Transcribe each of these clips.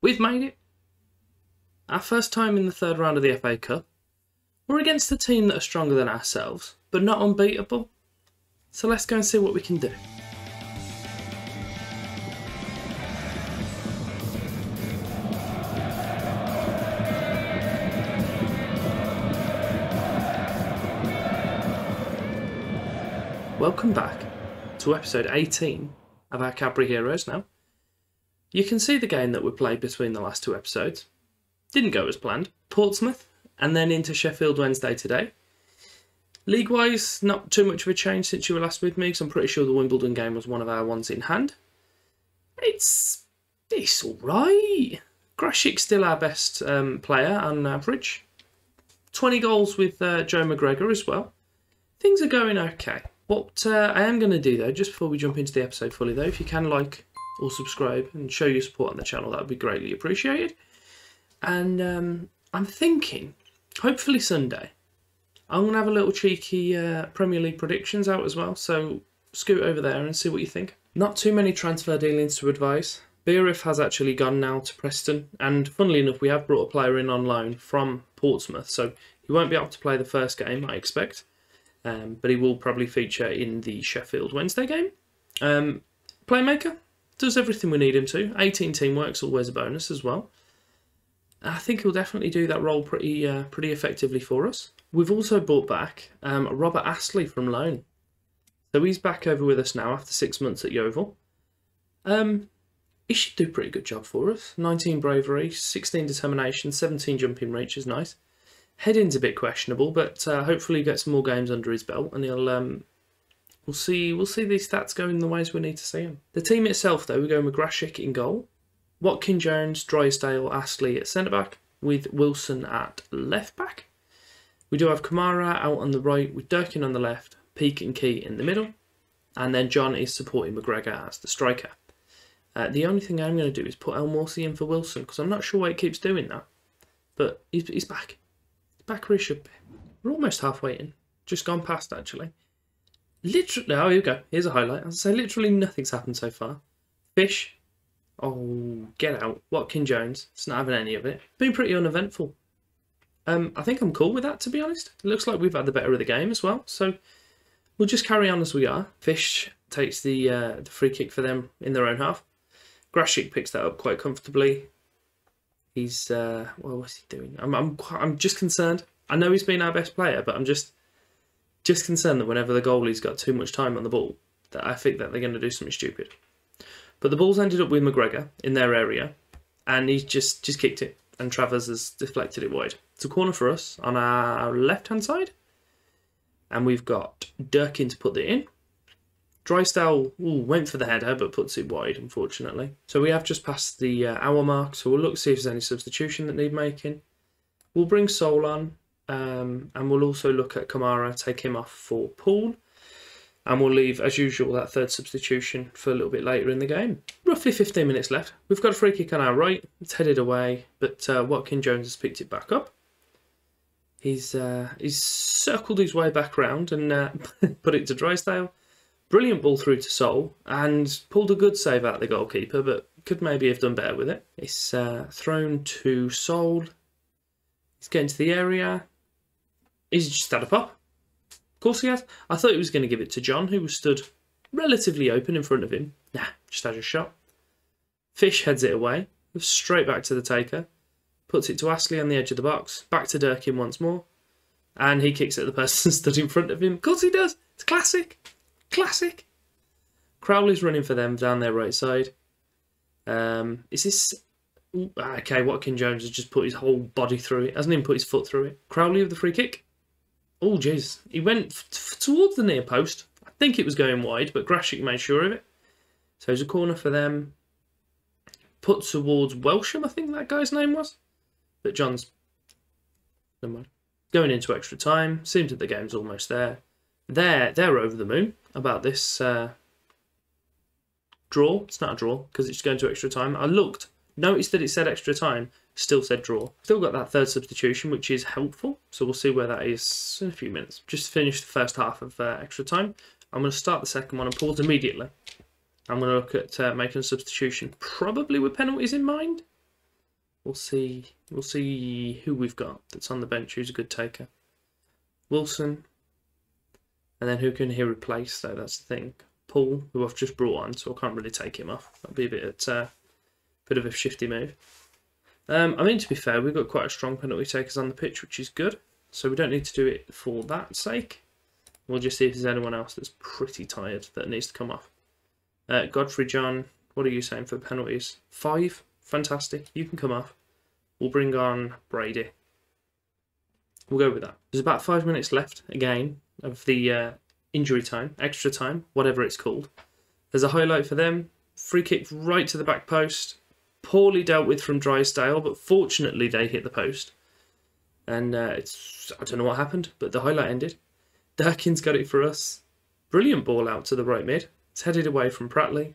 We've made it. Our first time in the third round of the FA Cup. We're against a team that are stronger than ourselves, but not unbeatable. So let's go and see what we can do. Welcome back to episode 18 of our Cadbury Heroes now. You can see the game that we played between the last two episodes. Didn't go as planned. Portsmouth and then into Sheffield Wednesday today. League-wise, not too much of a change since you were last with me, because I'm pretty sure the Wimbledon game was one of our ones in hand. It's alright. Grashik's still our best player on average. 20 goals with Joe McGregor as well. Things are going okay. What I am going to do though, just before we jump into the episode fully though, if you can like or subscribe and show your support on the channel, that would be greatly appreciated. And I'm thinking, hopefully Sunday, I'm going to have a little cheeky Premier League predictions out as well, so scoot over there and see what you think. Not too many transfer dealings to advise. Beerif has actually gone now to Preston, and funnily enough, we have brought a player in on loan from Portsmouth, so he won't be able to play the first game, I expect. But he will probably feature in the Sheffield Wednesday game. Playmaker, does everything we need him to. 18 teamwork's always a bonus as well. I think he'll definitely do that role pretty effectively for us. We've also brought back Robert Astley from loan. So he's back over with us now after 6 months at Yeovil. He should do a pretty good job for us. 19 bravery, 16 determination, 17 jumping reach is nice. Heading's a bit questionable, but hopefully he gets some more games under his belt, and he'll we'll see these stats going the ways we need to see them. The team itself, though, we're going with Grashik in goal, Watkins Jones, Drysdale, Astley at centre back, with Wilson at left back. We do have Kamara out on the right, with Durkin on the left, Peake and Key in the middle, and then John is supporting McGregor as the striker. The only thing I'm going to do is put El Morsi in for Wilson, because I'm not sure why he keeps doing that, but he's back. Back where he should be. We're almost halfway in. Just gone past, actually. Literally, oh, here we go. Here's a highlight. I'll say literally nothing's happened so far. Fish. Oh, get out. Watkins Jones. It's not having any of it. Been pretty uneventful. I think I'm cool with that, to be honest. It looks like we've had the better of the game as well. So we'll just carry on as we are. Fish takes the free kick for them in their own half. Grashik picks that up quite comfortably. He's well, what's he doing? I'm just concerned. I know he's been our best player, but I'm just concerned that whenever the goalie's got too much time on the ball, that I think that they're going to do something stupid. But the ball's ended up with McGregor in their area, and he's just kicked it, and Travers has deflected it wide. It's a corner for us on our left-hand side, and we've got Durkin to put it in. Drysdale went for the header, but puts it wide, unfortunately. So we have just passed the hour mark, so we'll look to see if there's any substitution that need making. We'll bring Sol on, and we'll also look at Kamara, take him off for Paul. And we'll leave, as usual, that third substitution for a little bit later in the game. Roughly 15 minutes left. We've got a free kick on our right. It's headed away, but Watkins Jones has picked it back up. He's circled his way back round and put it to Drysdale. Brilliant ball through to Sol, and pulled a good save out of the goalkeeper, but could maybe have done better with it. It's thrown to Sol. He's getting to the area. He's just had a pop. Of course he has. I thought he was going to give it to John, who was stood relatively open in front of him. Nah, just had a shot. Fish heads it away, straight back to the taker. Puts it to Astley on the edge of the box. Back to Durkin once more. And he kicks at the person stood in front of him. Of course he does. It's classic. Classic. Crowley's running for them down their right side. Is this... Okay, Watkins Jones has just put his whole body through it. Hasn't even put his foot through it. Crowley with the free kick. Oh, jeez. He went towards the near post. I think it was going wide, but Grashik made sure of it. So it's a corner for them. Put towards Welsham, I think that guy's name was. But John's... Never mind. Going into extra time. Seems that the game's almost there. They're over the moon about this draw. It's not a draw because it's going to extra time. I looked, noticed that it said extra time, still said draw. Still got that third substitution, which is helpful. So we'll see where that is in a few minutes. Just finished the first half of extra time. I'm going to start the second one and pause immediately. I'm going to look at making a substitution, probably with penalties in mind. We'll see who we've got that's on the bench, who's a good taker. Wilson. And then who can he replace, though? That's the thing. Paul, who I've just brought on, so I can't really take him off. That'll be a bit of a shifty move. I mean, to be fair, we've got quite a strong penalty takers on the pitch, which is good. So we don't need to do it for that sake. We'll just see if there's anyone else that's pretty tired that needs to come off. Godfrey John, what are you saying for penalties? 5? Fantastic. You can come off. We'll bring on Brady. We'll go with that. There's about 5 minutes left, again, of the injury time, extra time, whatever it's called. There's a highlight for them. Free kick right to the back post. Poorly dealt with from Drysdale, but fortunately they hit the post. And I don't know what happened, but the highlight ended. Durkin's got it for us. Brilliant ball out to the right mid. It's headed away from Pratley.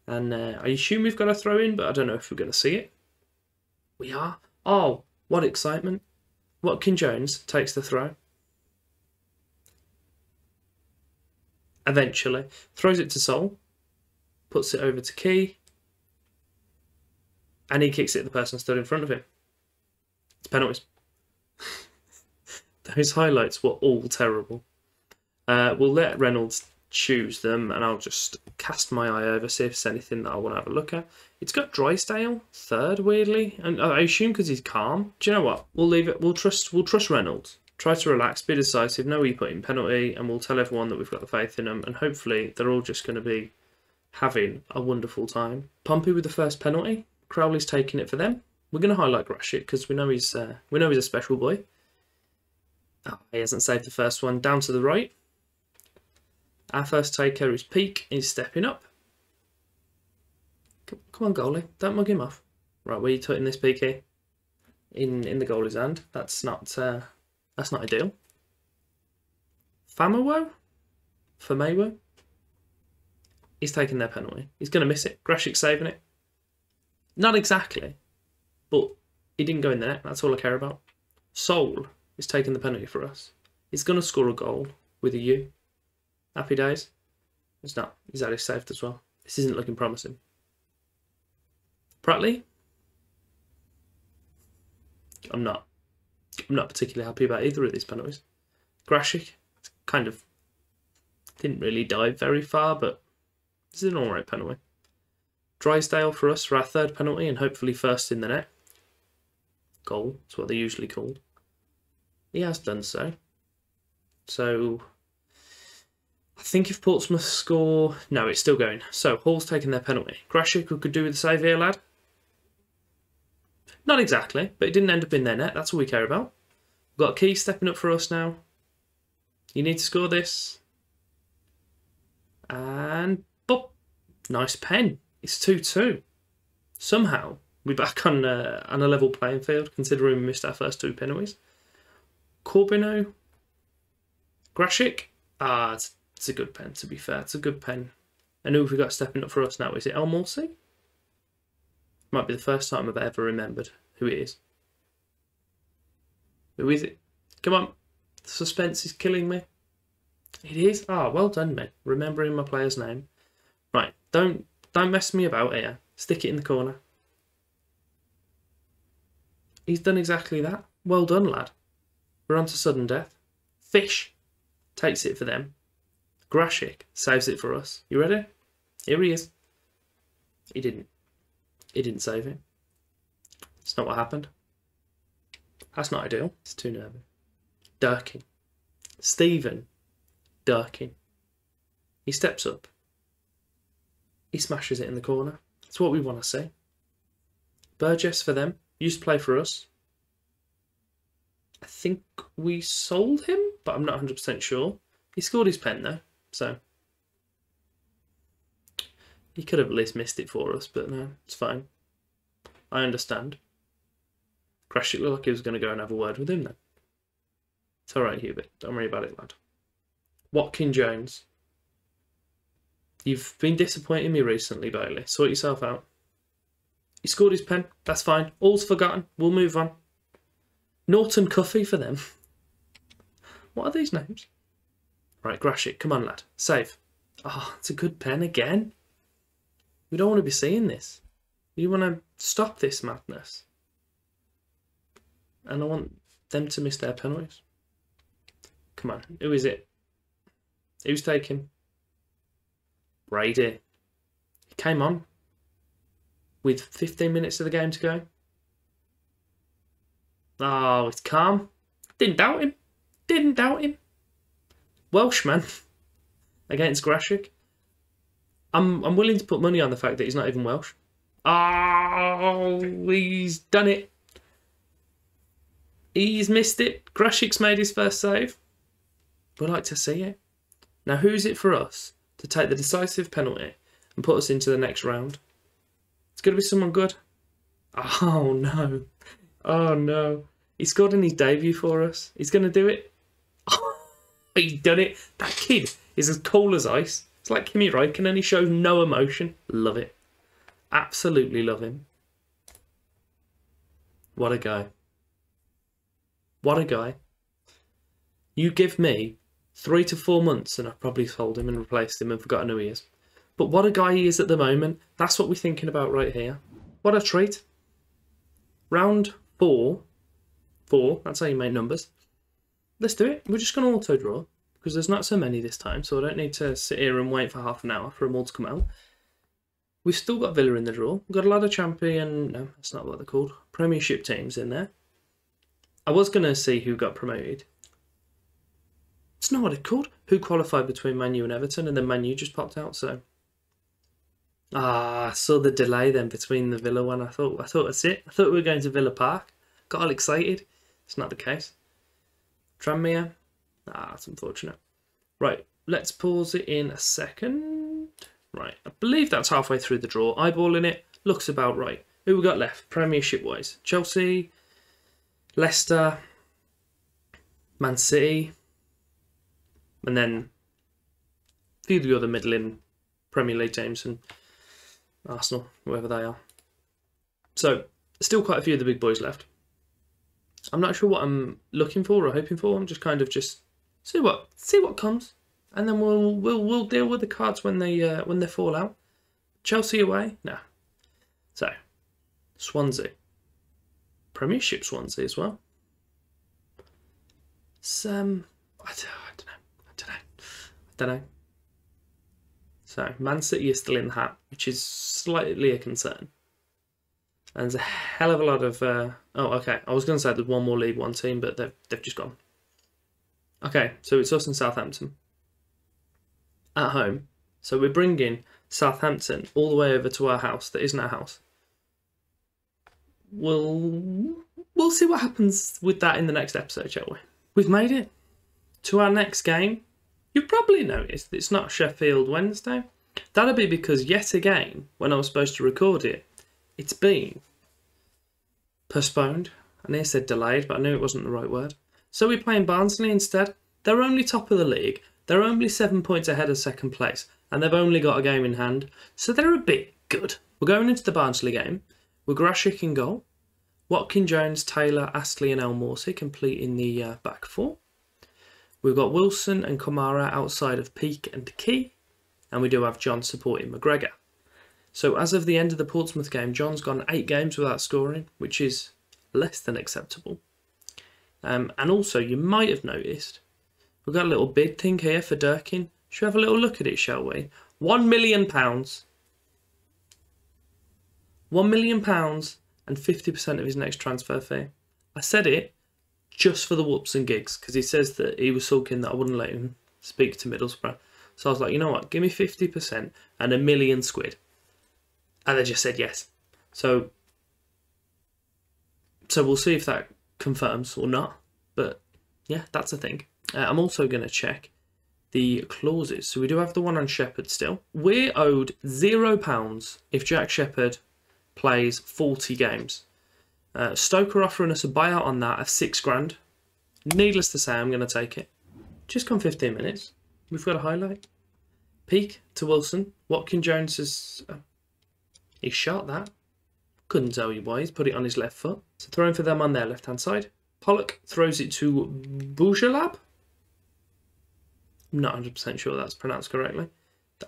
And I assume we've got a throw in, but I don't know if we're going to see it. We are. Oh, what excitement. Watkin Jones takes the throw. Eventually. Throws it to Sol. Puts it over to Key. And he kicks it at the person stood in front of him. It's penalties. Those highlights were all terrible. We'll let Reynolds choose them, and I'll just cast my eye over, see if there's anything that I want to have a look at. It's got Drysdale third, weirdly, and I assume because he's calm. Do you know what? We'll leave it. We'll trust Reynolds. Try to relax, be decisive, know he put in penalty, and we'll tell everyone that we've got the faith in them, and hopefully they're all just going to be having a wonderful time. Pompey with the first penalty. Crowley's taking it for them. We're going to highlight Grashit because we know he's a special boy. Oh, he hasn't saved the first one. Down to the right. Our first taker is Peak. He's stepping up. Come on, goalie. Don't mug him off. Right, where are you putting this, Peaky? In the goalie's hand. That's not ideal. Famawo? He's taking their penalty. He's going to miss it. Grashik saving it. Not exactly, but he didn't go in the net. That's all I care about. Sol is taking the penalty for us. He's going to score a goal with a U. Happy days. It's not. He's had his saved as well. This isn't looking promising. Pratley. I'm not particularly happy about either of these penalties. Grashik kind of didn't really dive very far, but this is an alright penalty. Drysdale for us for our third penalty and hopefully first in the net. Goal, that's what they're usually called. He has done so. So, I think if Portsmouth score... No, it's still going. So, Hall's taking their penalty. Grashik, who could do with the save here, lad? Not exactly, but it didn't end up in their net. That's all we care about. We've got a Key stepping up for us now. You need to score this. And... Boop! Nice pen. It's 2-2. Somehow, we're back on a level playing field, considering we missed our first 2 penalties. Corbino. Grashik. It's a good pen, to be fair. It's a good pen. And who have we got stepping up for us now? Is it El Morsi? Might be the first time I've ever remembered who it is. Who is it? Come on. The suspense is killing me. It is? Well done, mate. Remembering my player's name. Right, don't mess me about here. Stick it in the corner. He's done exactly that. Well done, lad. We're on to sudden death. Fish takes it for them. Grashik saves it for us. You ready? Here he is. He didn't save it. It's not what happened. That's not ideal. It's too nervous. Durkin. Stephen Durkin. He steps up. He smashes it in the corner. That's what we want to see. Burgess for them. Used to play for us. I think we sold him, but I'm not 100% sure. He scored his pen though, so he could have at least missed it for us, but no, it's fine. I understand. Crash, it looked like he was going to go and have a word with him then. It's alright, Hubert. Don't worry about it, lad. Watkin Jones. You've been disappointing me recently, Bailey. Sort yourself out. He scored his pen. That's fine. All's forgotten. We'll move on. Norton Cuffy for them. What are these names? Right, Grashik. Come on, lad. Save. It's a good pen again. We don't want to be seeing this. You want to Stop this madness. And I want them to miss their penalties. Come on, who is it? Who's taking? Brady. He came on with 15 minutes of the game to go. Oh, it's calm. Didn't doubt him. Didn't doubt him. Welshman against Grashik. I'm willing to put money on the fact that he's not even Welsh. Oh, he's done it. He's missed it. Grashik's made his first save. We'd like to see it. Now, who's it for us to take the decisive penalty and put us into the next round? It's going to be someone good. Oh, no. Oh, no. He scored in his debut for us. He's going to do it. Oh, he's done it. That kid is as cool as ice. It's like Kimi Räikkönen. He shows no emotion. Love it. Absolutely love him. What a guy. What a guy. You give me 3 to 4 months and I've probably sold him and replaced him and forgotten who he is. But what a guy he is at the moment. That's what we're thinking about right here. What a treat. Round 4. 4, that's how you make numbers. Let's do it. We're just going to auto-draw because there's not so many this time, so I don't need to sit here and wait for half an hour for them all to come out. We've still got Villa in the draw. We've got a lot of no, that's not what they're called. Premiership teams in there. I was going to see who got promoted. It's not what it's called. Who qualified between Man U and Everton, and then Man U just popped out, so... I saw the delay then between the Villa one. I thought that's it. I thought we were going to Villa Park. Got all excited. It's not the case. Tranmere. That's unfortunate. Right, let's pause it in a second. Right, I believe that's halfway through the draw. Eyeballing it. Looks about right. Who we got left? Premiership-wise. Chelsea, Leicester, Man City, and then a few of the other middling Premier League teams and Arsenal, whoever they are. So, still quite a few of the big boys left. I'm not sure what I'm looking for or hoping for. I'm just kind of see what comes, and then we'll deal with the cards when they fall out. Chelsea away, no. So, Swansea, Premiership Swansea as well. Some I don't know. So, Man City is still in the hat, which is slightly a concern. And there's a hell of a lot of... oh, okay. I was going to say there's one more League One team, but they've just gone. Okay, so it's us and Southampton. At home. So we're bringing Southampton all the way over to our house that isn't our house. We'll see what happens with that in the next episode, shall we? We've made it to our next game. You've probably noticed it's not Sheffield Wednesday. That'll be because yet again, when I was supposed to record it, it's been postponed. I nearly said delayed, but I knew it wasn't the right word. So we're playing Barnsley instead. They're only top of the league. They're only 7 points ahead of second place, and they've only got a game in hand. So they're a bit good. We're going into the Barnsley game with Grashik in goal. Watkin, Jones, Taylor, Astley and El Morsi completing the back four. We've got Wilson and Kamara outside of Peake and Key, and we do have John supporting McGregor. So as of the end of the Portsmouth game, John's gone 8 games without scoring, which is less than acceptable. And also, you might have noticed, we've got a little bid thing here for Durkin. Should we have a little look at it, shall we? £1 million. £1 million and 50% of his next transfer fee. I said it just for the whoops and gigs, because he says that he was sulking that I wouldn't let him speak to Middlesbrough. So I was like, you know what, give me 50% and £1 million. And they just said yes. So we'll see if that confirms or not. But yeah, that's a thing. I'm also going to check the clauses. So we do have the one on Shepherd still. We're owed £0 if Jack Shepherd plays 40 games. Stoke are offering us a buyout on that of £6,000. Needless to say, I'm going to take it. Just gone 15 minutes. We've got a highlight. Peake to Wilson. Watkin Jones has... he shot that. Couldn't tell you why. He's put it on his left foot. So throwing for them on their left-hand side. Pollock throws it to Boujalab. I'm not 100% sure that's pronounced correctly.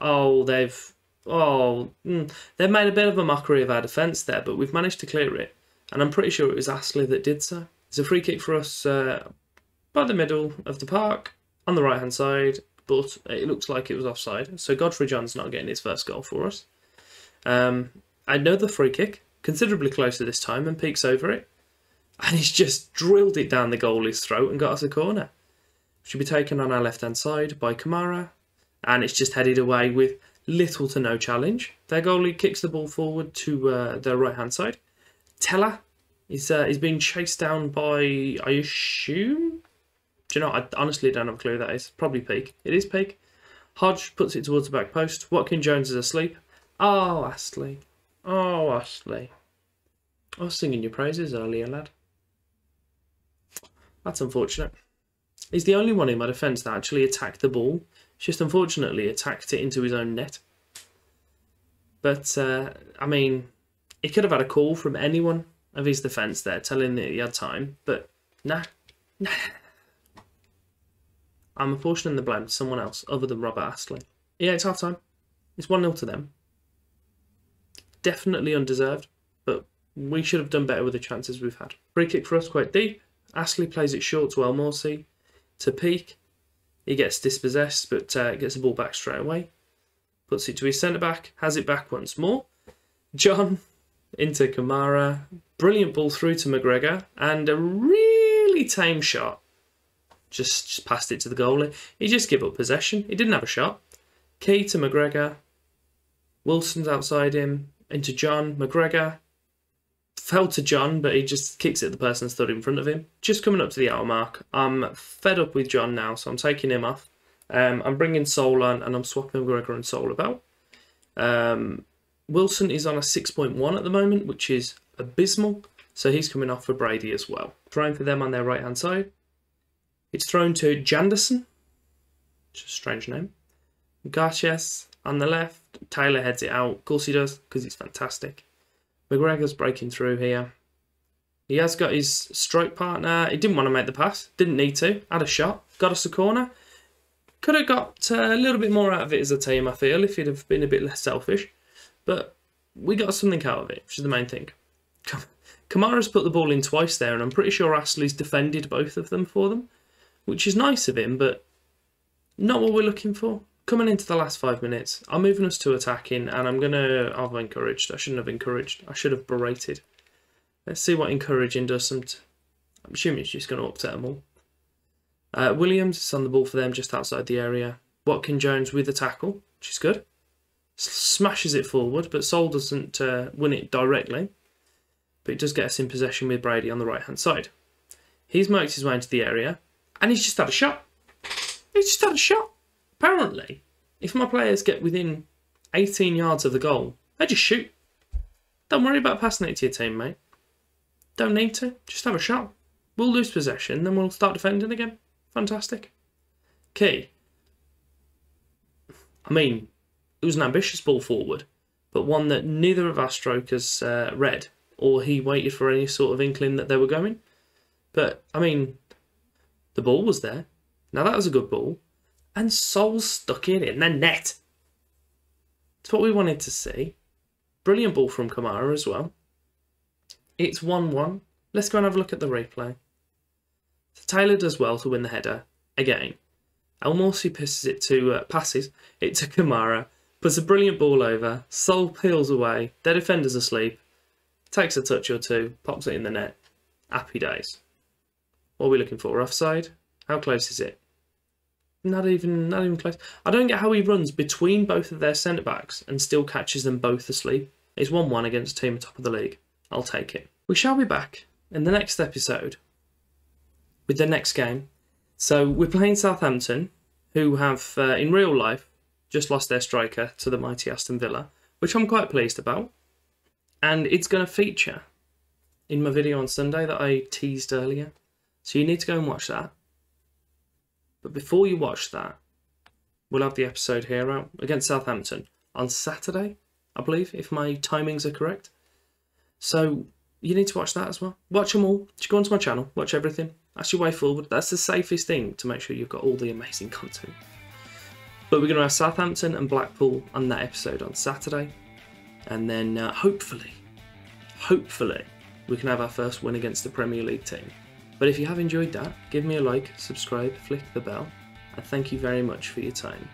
Oh, they've They made a bit of a mockery of our defence there, but we've managed to clear it. And I'm pretty sure it was Astley that did so. It's a free kick for us by the middle of the park, on the right-hand side, but it looks like it was offside. So Godfrey John's not getting his first goal for us. Another free kick, considerably closer this time, and peeks over it. And he's just drilled it down the goalie's throat and got us a corner. Should be taken on our left-hand side by Kamara. And it's just headed away with little to no challenge. Their goalie kicks the ball forward to their right-hand side. Teller is being chased down by, I assume? Do you know, I honestly don't have a clue who that is. Probably Peake. It is Peake. Hodge puts it towards the back post. Watkins Jones is asleep. Oh, Astley. Oh, Astley. I was singing your praises earlier, lad. That's unfortunate. He's the only one in my defence that actually attacked the ball. He's just unfortunately attacked it into his own net. But, I mean, he could have had a call from anyone of his defence there telling that he had time. But, nah. I'm apportioning the blame to someone else other than Robert Astley. Yeah, it's half time. It's 1-0 to them. Definitely undeserved, but we should have done better with the chances we've had. Free kick for us, quite deep. Astley plays it short to Elmorsey. To Peake. He gets dispossessed, but gets the ball back straight away. Puts it to his centre-back. Has it back once more. John into Kamara. Brilliant ball through to McGregor. And a really tame shot. Just passed it to the goalie. He just gave up possession. He didn't have a shot. Key to McGregor. Wilson's outside him. Into John. McGregor. Fell to John, but he just kicks it at the person stood in front of him. Just coming up to the hour mark. I'm fed up with John now, so I'm taking him off. I'm bringing Sol on, and I'm swapping McGregor and Sol about. Wilson is on a 6.1 at the moment, which is abysmal. So he's coming off for Brady as well. Trying for them on their right-hand side. It's thrown to Janderson. Which is a strange name. Garches on the left. Taylor heads it out. Of course he does, because he's fantastic. McGregor's breaking through here. He has got his stroke partner. He didn't want to make the pass. Didn't need to. Had a shot. Got us a corner. Could have got a little bit more out of it as a team, I feel, if he'd have been a bit less selfish. But we got something out of it, which is the main thing. Kamara's put the ball in twice there, and I'm pretty sure Astley's defended both of them for them, which is nice of him, but not what we're looking for. Coming into the last 5 minutes, I'm moving us to attacking, and I've encouraged. I shouldn't have encouraged. I should have berated. Let's see what encouraging does. I'm assuming it's just going to upset them all. Williams is on the ball for them just outside the area. Watkins Jones with the tackle, which is good. Smashes it forward, but Sol doesn't win it directly. But it does get us in possession with Brady on the right-hand side. He's makes his way into the area, and he's just had a shot. He's just had a shot. Apparently, if my players get within 18 yards of the goal, they just shoot. Don't worry about passing it to your team, mate. Don't need to. Just have a shot. We'll lose possession, then we'll start defending again. Fantastic. Key. I mean, it was an ambitious ball forward, but one that neither of our strokers read, or he waited for any sort of inkling that they were going. But, I mean, the ball was there. Now, that was a good ball. And Sol stuck it in the net. It's what we wanted to see. Brilliant ball from Kamara as well. It's 1-1. Let's go and have a look at the replay. So Taylor does well to win the header. Again. Elmorsey passes it to Kamara. Puts a brilliant ball over. Sol peels away. Their defender's asleep. Takes a touch or two. Pops it in the net. Happy days. What are we looking for? Offside? How close is it? Not even close. I don't get how he runs between both of their centre-backs and still catches them both asleep. It's 1-1 against a team top of the league. I'll take it. We shall be back in the next episode with the next game. So we're playing Southampton, who have, in real life, just lost their striker to the mighty Aston Villa, which I'm quite pleased about. And it's going to feature in my video on Sunday that I teased earlier. So you need to go and watch that. But before you watch that, we'll have the episode here out against Southampton on Saturday, I believe, if my timings are correct. So you need to watch that as well. Watch them all. Just go onto my channel, watch everything. That's your way forward. That's the safest thing to make sure you've got all the amazing content. But we're going to have Southampton and Blackpool on that episode on Saturday. And then hopefully, we can have our first win against the Premier League team. But if you have enjoyed that, give me a like, subscribe, flick the bell, and thank you very much for your time.